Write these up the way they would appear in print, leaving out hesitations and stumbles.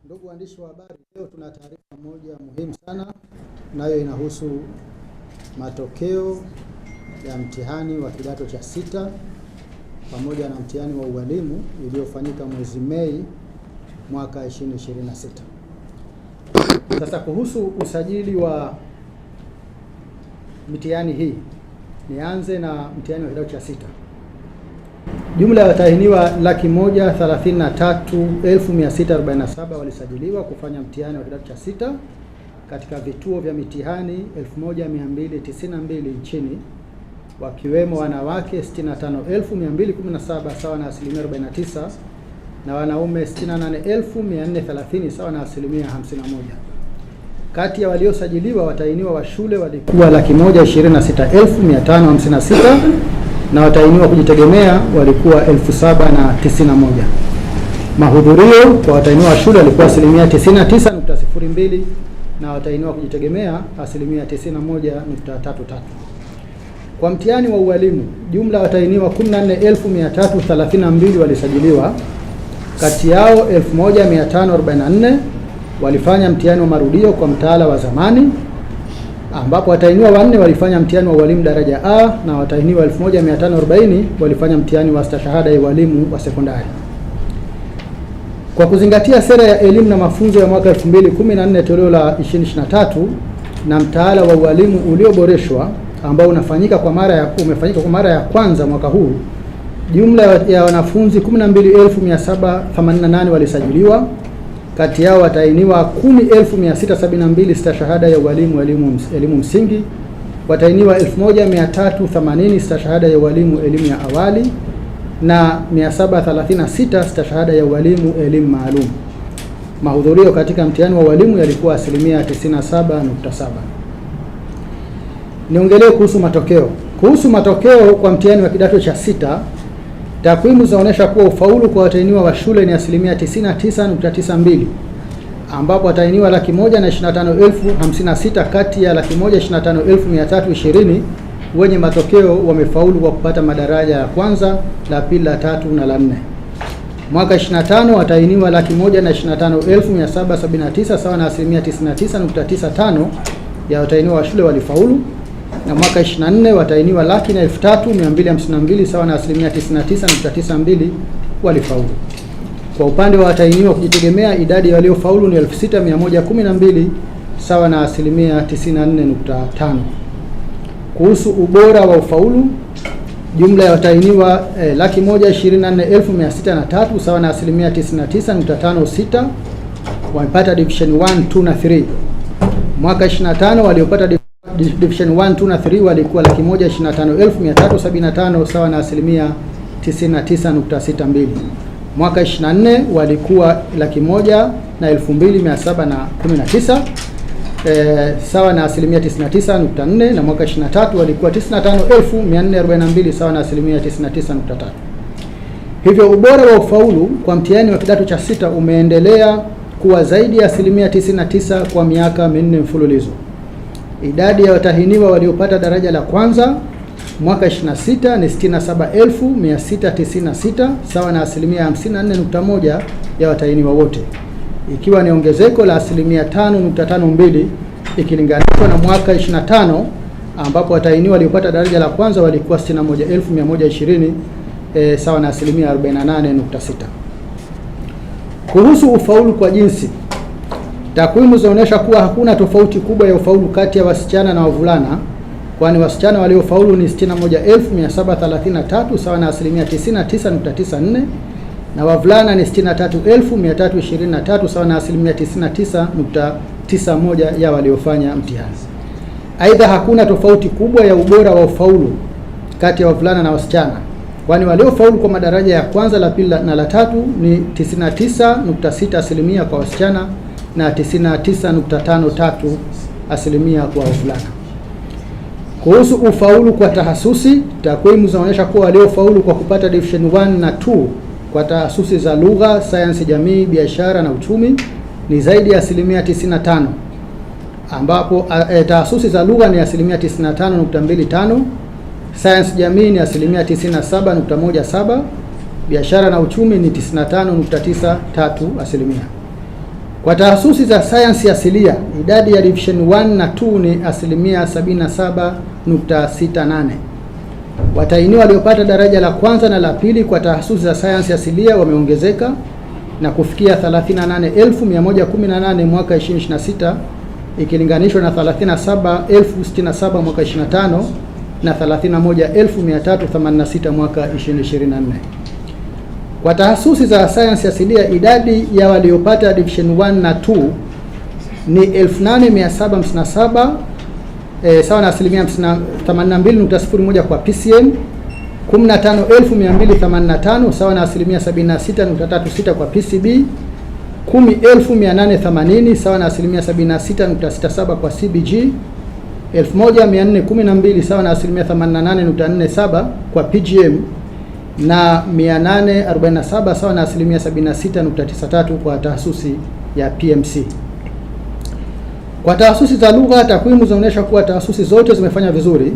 Ndugu waandishi wa habari, leo tuna taarifa moja muhimu sana, nayo inahusu matokeo ya mtihani wa kidato cha sita pamoja na mtihani wa ualimu uliofanyika mwezi Mei mwaka 2026. Sasa kuhusu usajili wa mitihani hii, nianze na mtihani wa kidato cha sita. Jumla ya watahiniwa 133,647 walisajiliwa kufanya mtihani wa kidato cha sita katika vituo vya mitihani 1292 nchini, wakiwemo wanawake 65,217 sawa na asilimia 49 na wanaume 68,430 sawa na asilimia 51. Kati ya waliosajiliwa, watahiniwa wa shule walikuwa 126,556 na watahiniwa kujitegemea walikuwa 7,091. Mahudhurio kwa watahiniwa wa shule walikuwa asilimia 99.02 na watahiniwa kujitegemea asilimia 91.33. Kwa mtihani wa ualimu, jumla ya watahiniwa 14,332 walisajiliwa. Kati yao 1,544 walifanya mtihani wa marudio kwa mtaala wa zamani, ambapo watahiniwa wanne walifanya mtihani wa ualimu daraja A na watahiniwa 1,540 walifanya mtihani wa stashahada ya ualimu wa sekondari. Kwa kuzingatia sera ya elimu na mafunzo ya mwaka 2014 toleo la 2023 na mtaala wa ualimu ulioboreshwa ambao umefanyika kwa mara ya kwanza mwaka huu, jumla ya wanafunzi 12,788 walisajiliwa. Kati yao watahiniwa 10,672 stashahada ya ualimu elimu msingi, watahiniwa 1,380 stashahada ya ualimu elimu ya awali na 736 stashahada ya ualimu elimu maalum. Mahudhurio katika mtihani wa ualimu yalikuwa asilimia 97.7. Niongelee kuhusu matokeo. Kuhusu matokeo kwa mtihani wa kidato cha sita, takwimu zaonesha kuwa ufaulu kwa watahiniwa wa shule ni asilimia 99.92, ambapo watahiniwa 125,056 kati ya 125,320 wenye matokeo wamefaulu kwa kupata madaraja ya kwanza, la pili, la tatu na la nne. Mwaka 25 watahiniwa 125,779 sawa na asilimia 99.95 ya watahiniwa wa shule walifaulu, na mwaka 24 watahiniwa 103,252 sawa na asilimia 99.92 walifaulu. Kwa upande wa watahiniwa kujitegemea, idadi ya waliofaulu ni 6,112 sawa na asilimia 94.5. Kuhusu ubora wa ufaulu, jumla ya watahiniwa 124,603 sawa na asilimia 99.56 wamepata division 1, 2 na 3. Mwaka 25 waliopata division 1, 2 na 3 walikuwa 125,375 sawa na asilimia 99.62. Mwaka 24 walikuwa 102,719 sawa na asilimia 99.4, na mwaka 23 walikuwa 95,442 sawa na asilimia 99.3. Hivyo ubora wa ufaulu kwa mtihani wa kidato cha sita umeendelea kuwa zaidi ya asilimia 99 kwa miaka minne mfululizo. Idadi ya watahiniwa waliopata daraja la kwanza mwaka 26 ni 67,696 sawa na asilimia 54.1 ya watahiniwa wote, ikiwa ni ongezeko la asilimia 5.52 ikilinganishwa na mwaka 25 ambapo watahiniwa waliopata daraja la kwanza walikuwa 61,120 sawa na asilimia 48.6. Kuhusu ufaulu kwa jinsi, takwimu zinaonyesha kuwa hakuna tofauti kubwa ya ufaulu kati ya wasichana na wavulana, kwani wasichana waliofaulu ni 61,733 sawa na asilimia 99.94 na wavulana ni 63,323 sawa na asilimia 99.91 ya waliofanya mtihani. Aidha, hakuna tofauti kubwa ya ubora wa ufaulu kati ya wavulana na wasichana, kwani waliofaulu kwa madaraja ya kwanza, la pili na la tatu ni 99.6 asilimia kwa wasichana na 99.53 asilimia kwa wavulana. Kuhusu ufaulu kwa tahasusi, takwimu zinaonyesha kuwa waliofaulu kwa kupata division 1 na 2 kwa tahasusi za lugha, sayansi jamii, biashara na uchumi ni zaidi ya asilimia 95, ambapo tahasusi za lugha ni asilimia 95.25, sayansi jamii ni asilimia 97.17, biashara na uchumi ni 95.93 asilimia. Kwa tahasusi za sayansi asilia, idadi ya division 1 na 2 ni 77.68. Watahiniwa waliopata daraja la kwanza na la pili kwa tahasusi za sayansi asilia wameongezeka na kufikia 38,118 mwaka 2026 ikilinganishwa na 37,067 mwaka 25 na 31,386 mwaka 2024. Kwa tahasusi za sayansi asilia, idadi ya waliopata division 1 na 2 ni 8,757 sawa na 82.01 kwa PCM, 15,285 sawa na 76.36 kwa PCB, 10,880 sawa na 76.67 kwa CBG, 1,412 sawa na 88.47 kwa PGM na 847 sawa na 76.93 kwa tahasusi ya PMC. Kwa tahasusi za lugha, takwimu zinaonyesha kuwa tahasusi zote zimefanya vizuri,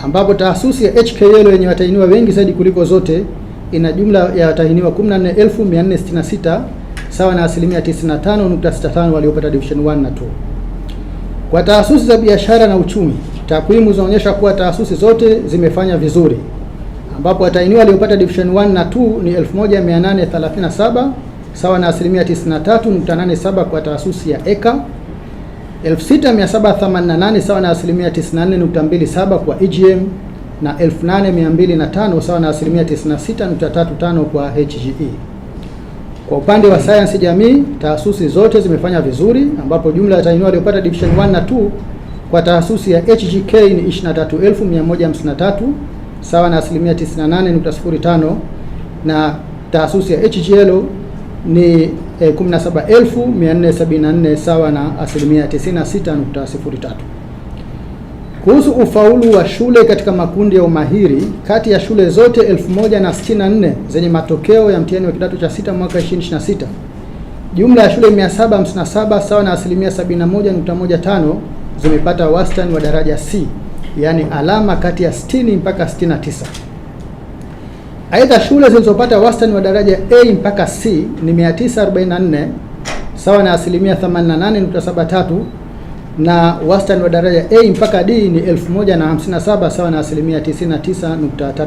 ambapo tahasusi ya HKL yenye watahiniwa wengi zaidi kuliko zote ina jumla ya watahiniwa 14,466 sawa na 95.65 waliopata division 1 na 2. Kwa tahasusi za biashara na uchumi, takwimu zinaonyesha kuwa tahasusi zote zimefanya vizuri, ambapo watahiniwa waliopata division 1 na 2 ni 1,837 sawa na 93.87 kwa tahasusi ya EKA, 6,788 sawa na 94.27 kwa EGM na 8,205 sawa na 96.35 kwa HGE. Kwa upande wa sayansi jamii, tahasusi zote zimefanya vizuri, ambapo jumla ya watahiniwa waliopata division 1 na 2 kwa tahasusi ya HGK ni 23,153 sawa na 98.05 na tahasusi ya HGL ni 17,474 sawa na 96.03. Kuhusu ufaulu wa shule katika makundi ya umahiri, kati ya shule zote 1,064 zenye matokeo ya mtihani wa kidato cha 6 mwaka 2026, jumla ya shule 757 sawa na 71.15 zimepata wastani wa daraja C, yaani alama kati ya 60 mpaka 69. Aidha, shule zilizopata wastani wa daraja A mpaka C ni 944 sawa na 88.73 na wastani wa daraja A mpaka D ni 1057 sawa na 99.35.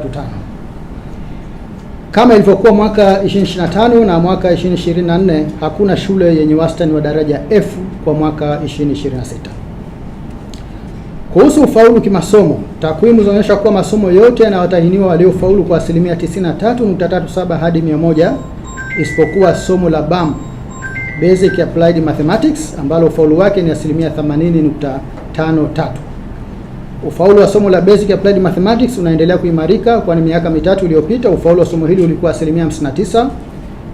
Kama ilivyokuwa mwaka 2025 na mwaka 2024, hakuna shule yenye wastani wa daraja F kwa mwaka 2026. Kuhusu ufaulu kimasomo, takwimu zinaonyesha kuwa masomo yote yana watahiniwa waliofaulu kwa 93.37 hadi 100 isipokuwa somo la BAM, Basic Applied Mathematics, ambalo ufaulu wake ni 80.53. Ufaulu wa somo la Basic Applied Mathematics unaendelea kuimarika, kwani miaka mitatu iliyopita ufaulu wa somo hili ulikuwa 59%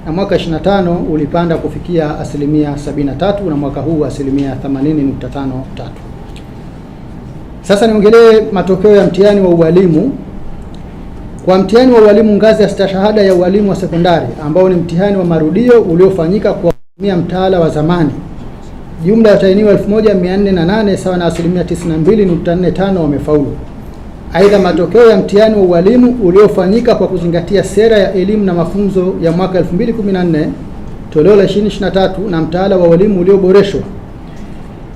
na mwaka 25 ulipanda kufikia 73% na mwaka huu 80.53. Sasa niongelee matokeo ya mtihani wa ualimu. Kwa mtihani wa ualimu ngazi ya stashahada ya ualimu wa sekondari, ambao ni mtihani wa marudio uliofanyika kwa kutumia mtaala wa zamani, jumla ya watahiniwa 1,408 sawa na 92.45 wamefaulu. Aidha, matokeo ya mtihani wa ualimu uliofanyika kwa kuzingatia sera ya elimu na mafunzo ya mwaka 2014 toleo la 2023 na mtaala wa ualimu ulioboreshwa,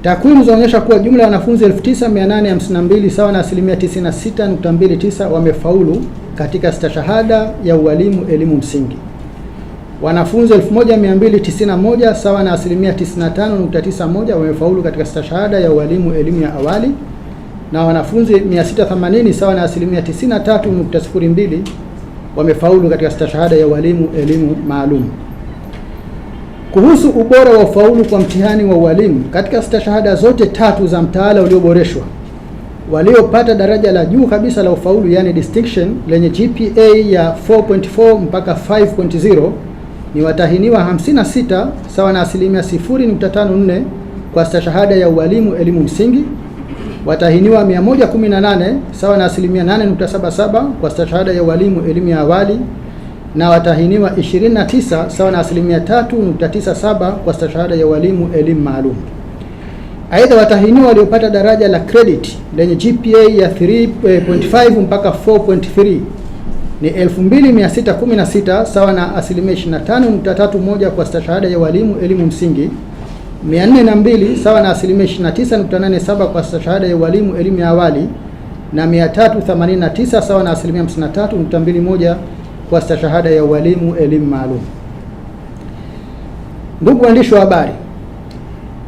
takwimu zinaonyesha kuwa jumla ya wanafunzi 9,852 sawa na 96.29 wamefaulu katika stashahada ya ualimu elimu msingi. Wanafunzi 1,291 sawa na 95.91 wamefaulu katika stashahada ya ualimu elimu ya awali, na wanafunzi 680 sawa na 93.02 wamefaulu katika stashahada ya ualimu elimu maalum. Kuhusu ubora wa ufaulu kwa mtihani wa ualimu, katika stashahada zote tatu za mtaala ulioboreshwa, waliopata daraja la juu kabisa la ufaulu, yani distinction, lenye GPA ya 4.4 mpaka 5.0 ni watahiniwa 56 sawa na 0.54 kwa stashahada ya ualimu elimu msingi, watahiniwa 118 sawa na 8.77 kwa stashahada ya ualimu elimu ya awali, na watahiniwa 29 sawa na 3.97 kwa stashahada ya walimu elimu maalum. Aidha, watahiniwa waliopata daraja la credit lenye GPA ya 3.5 mpaka 4.3 ni 2616 sawa na 25.31 kwa stashahada ya walimu elimu msingi, 402 sawa na asilimia 29.87 kwa stashahada ya ualimu elimu ya awali, na 389 sawa na asilimia 53.21 kwa stashahada ya ualimu elimu maalum. Ndugu waandishi wa habari,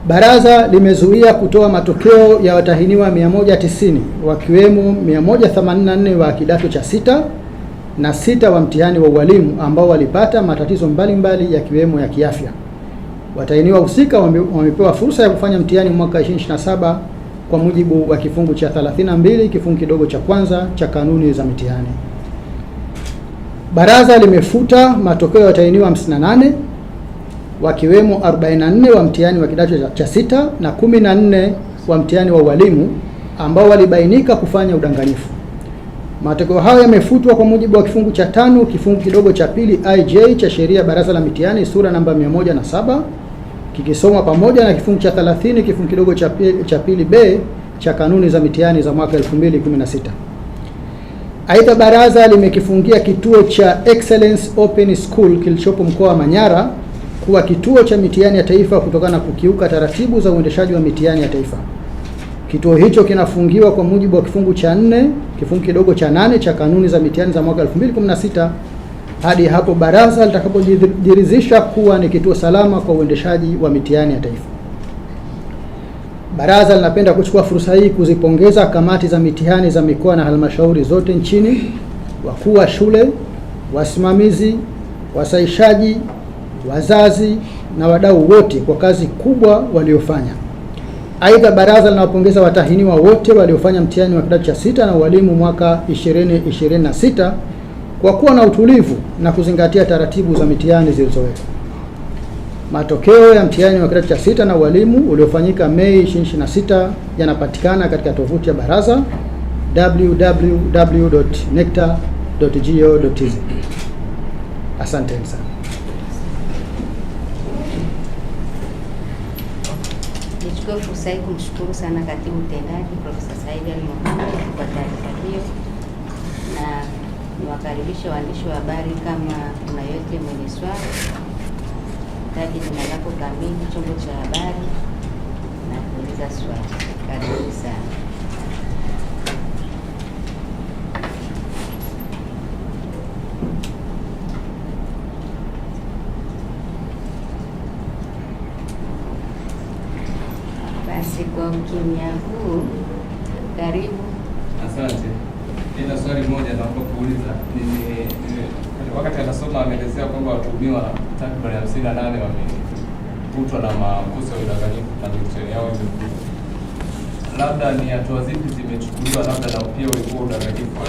baraza limezuia kutoa matokeo ya watahiniwa 190 wakiwemo 184 wa kidato cha 6 na 6 wa mtihani wa ualimu ambao walipata matatizo mbalimbali yakiwemo ya kiafya. Watahiniwa husika wamepewa fursa ya kufanya mtihani mwaka 2027 kwa mujibu wa kifungu cha 32 kifungu kidogo cha kwanza cha kanuni za mitihani. Baraza limefuta matokeo ya watahiniwa 58 wakiwemo 44 wa mtihani wa kidato cha 6 na 14 wa mtihani wa ualimu ambao walibainika kufanya udanganyifu. Matokeo hayo yamefutwa kwa mujibu wa kifungu cha 5 kifungu kidogo cha pili IJ cha sheria ya baraza la mitihani sura namba 107 kikisomwa pamoja na kifungu cha 30 kifungu kidogo cha pili B cha kanuni za mitihani za mwaka 2016. Aidha, baraza limekifungia kituo cha Excellence Open School kilichopo mkoa wa Manyara kuwa kituo cha mitihani ya taifa kutokana na kukiuka taratibu za uendeshaji wa mitihani ya taifa. Kituo hicho kinafungiwa kwa mujibu wa kifungu cha 4 kifungu kidogo cha 8 cha kanuni za mitihani za mwaka 2016 hadi hapo baraza litakapojiridhisha kuwa ni kituo salama kwa uendeshaji wa mitihani ya taifa. Baraza linapenda kuchukua fursa hii kuzipongeza kamati za mitihani za mikoa na halmashauri zote nchini, wakuu wa shule, wasimamizi, wasahishaji, wazazi na wadau wote kwa kazi kubwa waliofanya. Aidha, baraza linawapongeza watahiniwa wote waliofanya mtihani wa kidato cha 6 na ualimu mwaka 2026 kwa kuwa na utulivu na kuzingatia taratibu za mitihani zilizowekwa. Matokeo ya mtihani wa kidato cha 6 na ualimu uliofanyika Mei 2026 yanapatikana katika tovuti ya baraza www.necta.go.tz. Asante sana. Nichukue fursa hii kumshukuru sana katibu mtendaji Profesa Said Ali-Mohamed kwa taarifa hiyo, na niwakaribishe waandishi wa habari kama kuna yote mwenye swali, taji jina lako kamili, chombo cha habari na kuuliza swali. Karibu sana. Basi kwa ukimya huu, karibu. Asante. Nina swali moja naomba kuuliza. Wakati anasoma ameelezea kwamba watuhumiwa takriban 58 wamekutwa na makosa ya udanganyifu na mitihani yao imefutwa. Labda ni hatua zipi zimechukuliwa, labda na pia ulikuwa udanganyifu wa?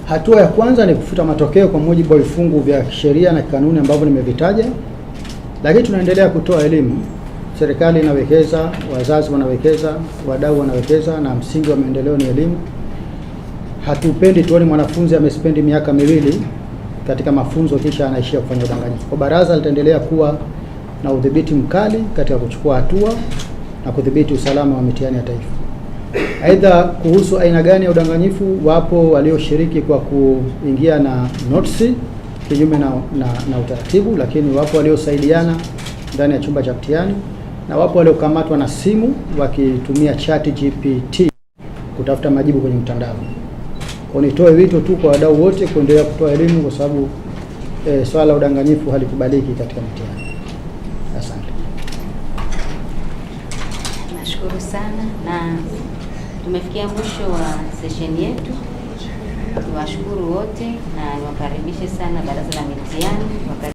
Hatua ya kwanza ni kufuta matokeo kwa mujibu wa vifungu vya sheria na kanuni ambavyo nimevitaja. Lakini tunaendelea kutoa elimu. Serikali inawekeza, wazazi wanawekeza, wadau wanawekeza, na msingi wa maendeleo ni elimu. Hatupendi tuone mwanafunzi amespendi miaka miwili katika mafunzo kisha anaishia kufanya udanganyifu. Kwa baraza litaendelea kuwa na udhibiti mkali katika kuchukua hatua na kudhibiti usalama wa mitihani ya taifa. Aidha, kuhusu aina gani ya udanganyifu, wapo walioshiriki kwa kuingia na notisi kinyume na utaratibu, lakini wapo waliosaidiana ndani ya chumba cha mtihani, na wapo waliokamatwa na simu wakitumia ChatGPT kutafuta majibu kwenye mtandao. Kwa nitoe wito tu kwa wadau wote kuendelea kutoa elimu, kwa sababu swala la udanganyifu halikubaliki katika mtihani. Asante. Nashukuru sana, na tumefikia mwisho wa session yetu. Niwashukuru wote na niwakaribishe sana baraza la mitihani.